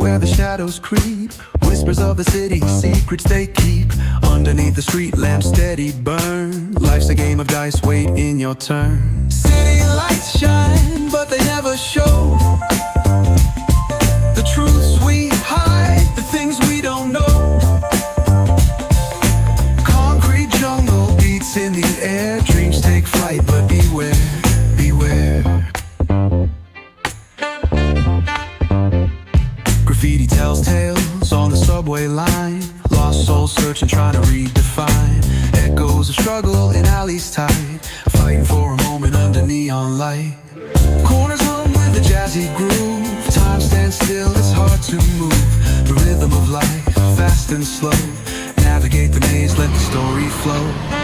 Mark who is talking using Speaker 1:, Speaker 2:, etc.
Speaker 1: where the shadows creep, whispers of the city, secrets they keep. Underneath the street lamp steady burn. Life's a game of dice, wait in your turn. City lights shine, but they never show the truths we hide, the things we don't know. Concrete jungle beats in the air, dreams take flight, but beware, beware. Graffiti tells tales on the subway line, lost souls searching, trying to redefine. Echoes of struggle in alleys tight, fighting for a moment under neon light. Corners hum with the jazzy groove, time stands still, it's hard to move. The rhythm of life, fast and slow, navigate the maze, let the story flow.